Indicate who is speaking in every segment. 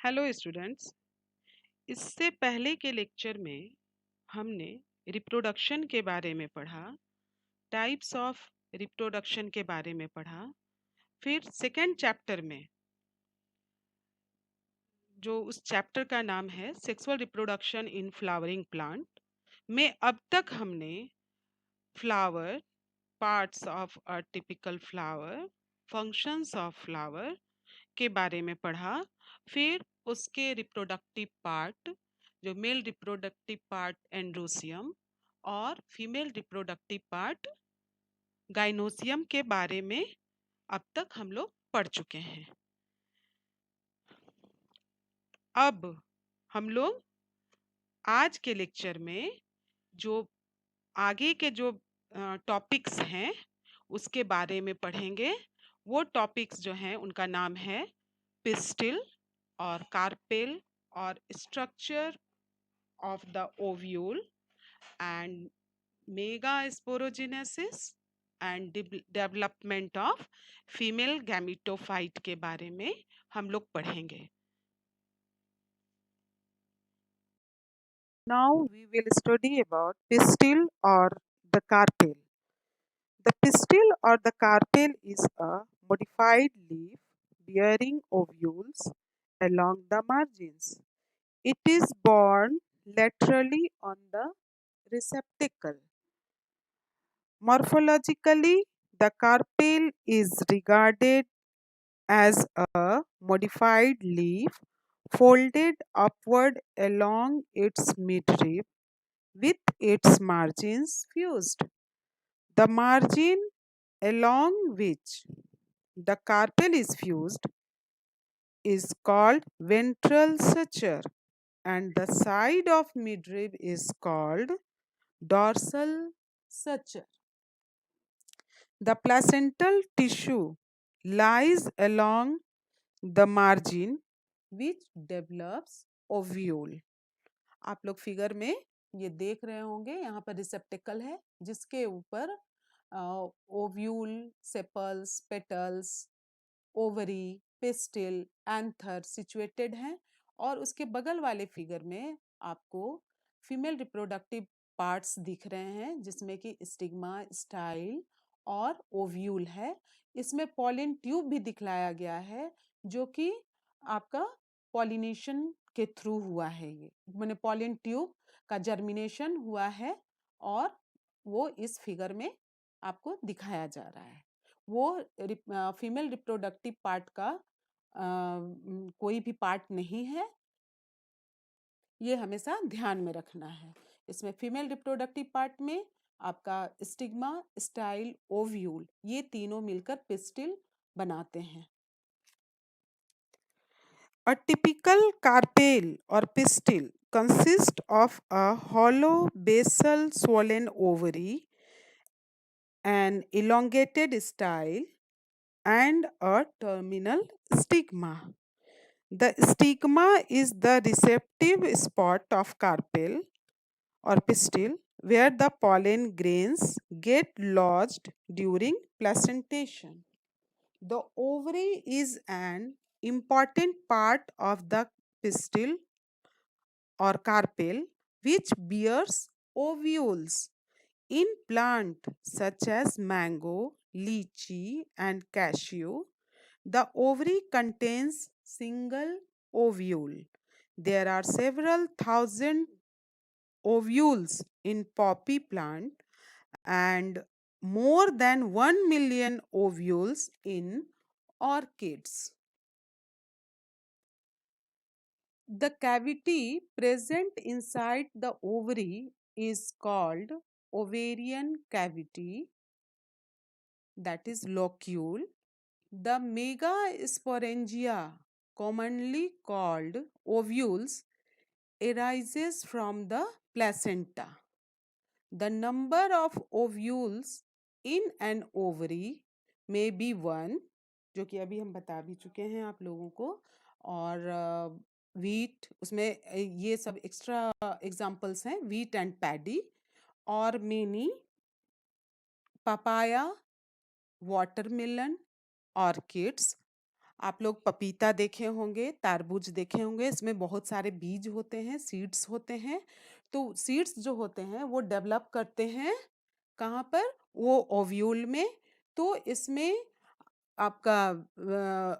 Speaker 1: Hello students. इससे पहले के लेक्चर में हमने रिप्रोडक्शन के बारे में पढ़ा, टाइप्स ऑफ रिप्रोडक्शन के बारे में पढ़ा। फिर सेकेंड चैप्टर में, जो उस चैप्टर का नाम है sexual reproduction in flowering plant, में अब तक हमने flower, parts of a typical flower, functions of flower के बारे में पढ़ा। फिर उसके रिप्रोडक्टिव पार्ट, जो मेल रिप्रोडक्टिव पार्ट एंड्रोसियम और फीमेल रिप्रोडक्टिव पार्ट गाइनोसियम के बारे में अब तक हम लोग पढ़ चुके हैं। अब हम लोग आज के लेक्चर में जो आगे के जो टॉपिक्स हैं उसके बारे में पढ़ेंगे। वो टॉपिक्स जो हैं उनका नाम है पिस्टिल और कार्पेल और structure of the ovule and megasporogenesis and development of female gametophyte के बारे में हम लोग पढ़ेंगे। Now we will study about pistil or the carpel. The pistil or the carpel is a modified leaf bearing ovules along the margins. It is borne laterally on the receptacle. Morphologically, the carpel is regarded as a modified leaf folded upward along its midrib with its margins fused. The margin along which the carpel is fused is called ventral suture, and the side of midrib is called dorsal suture. The placental tissue lies along the margin which develops ovule. आप लोग figure में ये देख रहे होंगे, यहाँ पर रिसेप्टिकल है जिसके ऊपर ovule, sepals, petals, ovary, pistil, anther situated हैं। और उसके बगल वाले फिगर में आपको फीमेल रिप्रोडक्टिव पार्ट्स दिख रहे हैं जिसमें कि स्टिग्मा, स्टाइल और ओव्यूल है। इसमें पॉलिन ट्यूब भी दिखलाया गया है जो कि आपका पॉलिनेशन के थ्रू हुआ है। ये मैंने पॉलिन ट्यूब का जर्मिनेशन हुआ है और वो इस फिगर में आपको दिखाया जा रहा है। वो फीमेल रिप्रोडक्टिव पार्ट का कोई भी पार्ट नहीं है, ये हमेशा ध्यान में रखना है। इसमें फीमेल रिप्रोडक्टिव पार्ट में आपका स्टिग्मा, स्टाइल, ओव्यूल ये तीनों मिलकर पिस्टिल बनाते हैं। A typical carpel or pistil consists of a hollow basal swollen ovary, an elongated style, and a terminal stigma. The stigma is the receptive spot of carpel or pistil where the pollen grains get lodged during placentation. The ovary is an important part of the pistil or carpel which bears ovules. In plant such as mango, lychee and cashew, the ovary contains single ovule. There are several thousand ovules in poppy plant and more than 1 million ovules in orchids. The cavity present inside the ovary is called ovarian cavity, that is locule. The megasporangia, commonly called ovules, arises from the placenta. The number of ovules in an ovary may be one, जो कि अभी हम बता भी चुके हैं आप लोगों को, और वीट, उसमें ये सब एक्स्ट्रा एग्जाम्पल्स हैं, वीट एंड पैडी, और मेनी, पपाया, वाटरमेलन, orchids, आप लोग पपीता देखे होंगे, तरबूज देखे होंगे, इसमें बहुत सारे बीज होते हैं, सीड्स होते हैं। तो सीड्स जो होते हैं वो डेवलप करते हैं कहाँ पर? वो ओव्यूल में। तो इसमें आपका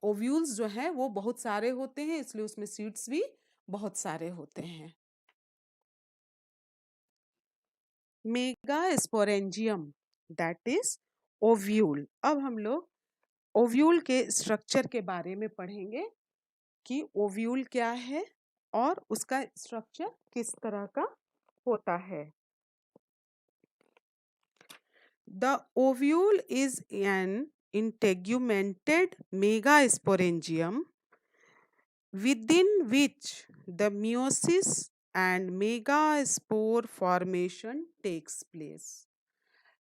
Speaker 1: ओव्यूल्स जो हैं वो बहुत सारे होते हैं, इसलिए उसमें सीड्स भी बहुत सारे होते हैं। Mega sporangium that is ovule. अब हम लोग ओव्यूल के स्ट्रक्चर के बारे में पढ़ेंगे कि ओव्यूल क्या है और उसका स्ट्रक्चर किस तरह का होता है। The ovule is an integumented megasporangium within which the meiosis and megaspore formation takes place.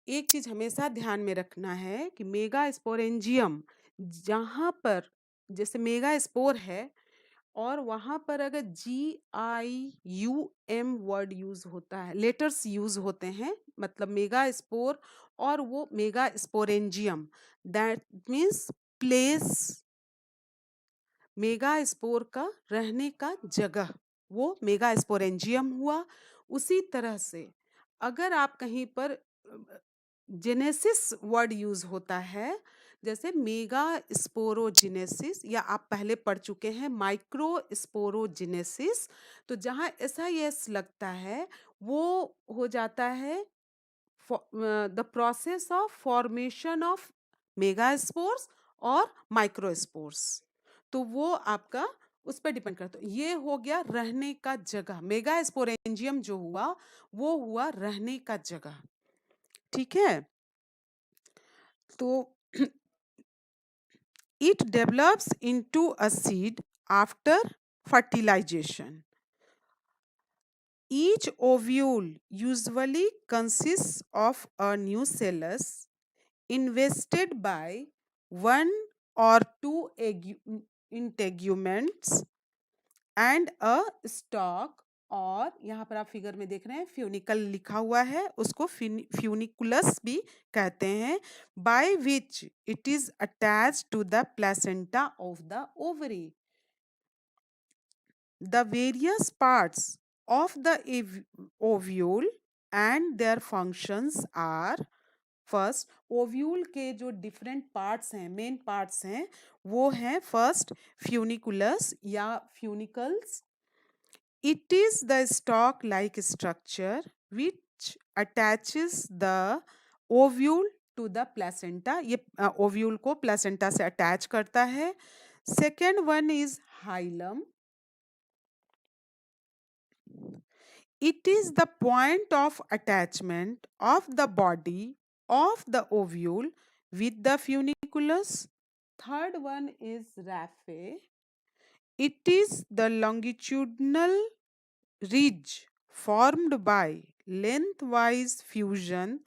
Speaker 1: एक चीज हमेशा ध्यान में रखना है कि मेगा स्पोरेंजियम जहाँ पर जैसे मेगा स्पोर है और वहाँ पर अगर GIUM वर्ड यूज होता है, लेटर्स यूज होते हैं, मतलब मेगा स्पोर और वो mega sporangium, that means place, mega spore का रहने का जगह, वो मेगा स्पोरेंजियम हुआ। उसी तरह से अगर आप कहीं पर जेनेसिस वर्ड यूज होता है, जैसे मेगा स्पोरोजेनेसिस, या आप पहले पढ़ चुके हैं माइक्रो स्पोरोजेनेसिस, तो जहाँ SIS लगता है वो हो जाता है the process of formation of megaspores और माइक्रोस्पोर्स। तो वो आपका उस पर डिपेंड करता है। ये हो गया रहने का जगह, मेगा स्पोरेंजियम जो हुआ वो हुआ रहने का जगह। ठीक है, तो it develops into a seed after fertilization. Each ovule usually consists of a nucellus invested by one or two integuments and a stalk, और यहाँ पर आप फिगर में देख रहे हैं फ्यूनिकल लिखा हुआ है, उसको फ्यूनिकुलस भी कहते हैं, by which it is attached to the placenta of the ovary. The various parts of the ovule and their functions are, first ovule के जो डिफरेंट पार्ट्स हैं, मेन पार्ट्स हैं, वो हैं फर्स्ट फ्यूनिकुलस या funicles. It is the stalk like structure which attaches the ovule to the placenta, ये ovule को placenta से अटैच करता है। Second one is hilum. It is the point of attachment of the body of the ovule with the funiculus. Third one is raphe. It is the longitudinal ridge formed by lengthwise fusion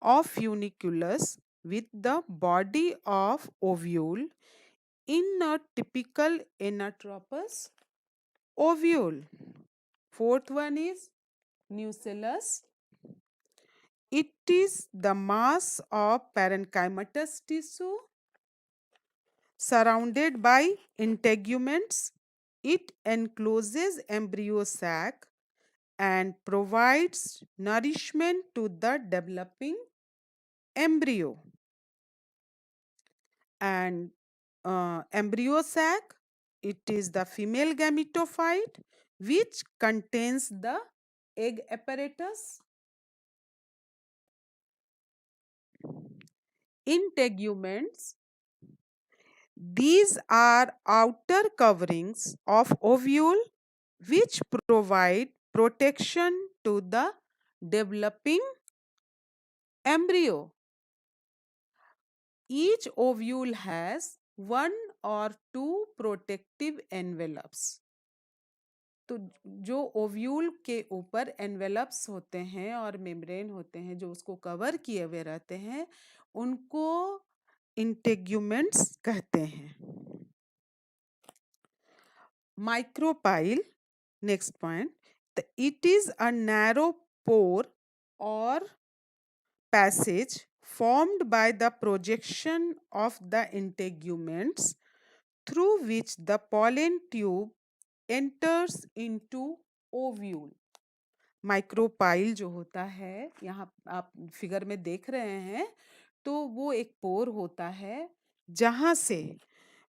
Speaker 1: of funiculus with the body of ovule in a typical anatropous ovule. Fourth one is nucellus. It is the mass of parenchymatous tissue surrounded by integuments. It encloses embryo sac and provides nourishment to the developing embryo. And embryo sac, it is the female gametophyte which contains the egg apparatus. Integuments, these are outer coverings of ovule which provide protection to the developing embryo. Each ovule has one or two protective envelopes. तो जो ovule के ऊपर envelopes होते हैं और membrane होते हैं जो उसको कवर किए हुए रहते हैं, उनको इंटेग्यूमेंट्स कहते हैं। Micropyle, next point, it is a narrow pore or passage formed by the projection of the integuments through which the pollen tube enters into ovule. Micropyle जो होता है, यहाँ आप फिगर में देख रहे हैं, तो वो एक पोर होता है जहाँ से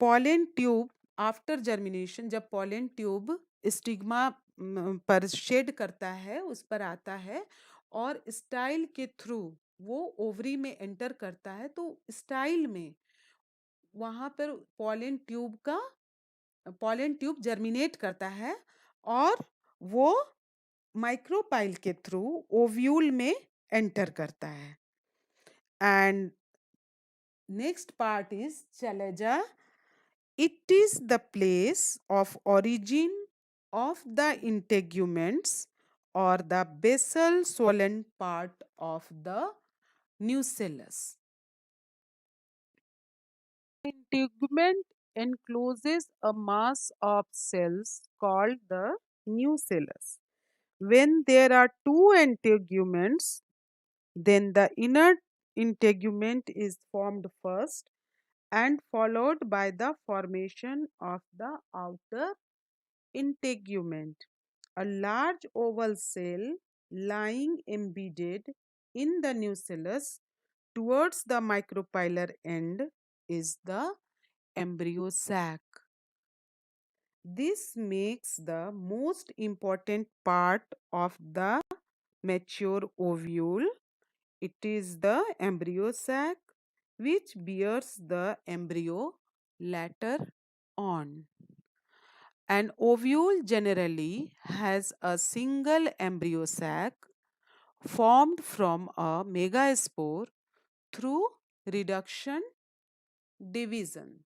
Speaker 1: पॉलन ट्यूब आफ्टर जर्मिनेशन, जब पॉलन ट्यूब स्टिग्मा पर शेड करता है, उस पर आता है और स्टाइल के थ्रू वो ओवरी में एंटर करता है, तो स्टाइल में वहाँ पर पॉलन ट्यूब जर्मिनेट करता है और वो माइक्रोपाइल के थ्रू ओव्यूल में एंटर करता है. And next part is चलेजा. It is the place of origin of the integuments or the basal swollen part of the nucellus. Integument encloses a mass of cells called the nucellus. When there are two integuments, then the inner integument is formed first and followed by the formation of the outer integument. A large oval cell lying embedded in the nucellus towards the micropylar end is the embryo sac. This makes the most important part of the mature ovule. It is the embryo sac which bears the embryo later on. An ovule generally has a single embryo sac formed from a megaspore through reduction division.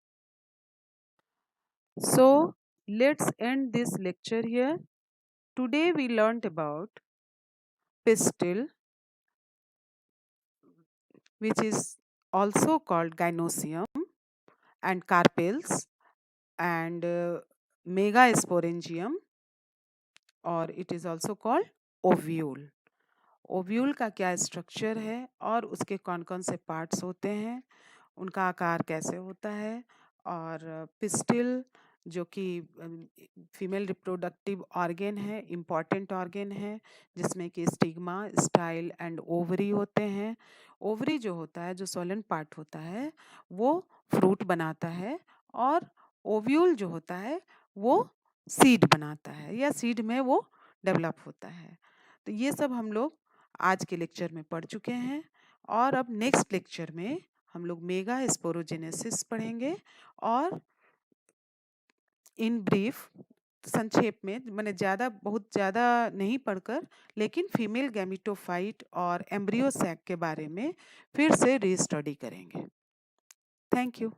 Speaker 1: So, let's end this lecture here. Today we learnt about pistil, which is also called gynosium, and carpels, and megasporangium, or it is also called ovule. Ovule का क्या structure है और उसके कौन कौन से parts होते हैं, उनका आकार कैसे होता है, और पिस्टिल जो कि फीमेल रिप्रोडक्टिव ऑर्गेन है, इम्पॉर्टेंट ऑर्गेन है, जिसमें कि स्टिग्मा, स्टाइल एंड ओवरी होते हैं. ओवरी जो होता है, जो सोलन पार्ट होता है, वो फ्रूट बनाता है, और ओव्यूल जो होता है वो सीड बनाता है, या सीड में वो डेवलप होता है. तो ये सब हम लोग आज के लेक्चर में पढ़ चुके हैं, और अब नेक्स्ट लेक्चर में हम लोग मेगा स्पोरोजेनेसिस पढ़ेंगे, और इन ब्रीफ, संक्षेप में, मैंने बहुत ज़्यादा नहीं पढ़कर, लेकिन फीमेल गैमिटोफाइट और एम्ब्रियो सैक के बारे में फिर से रीस्टडी करेंगे. Thank you.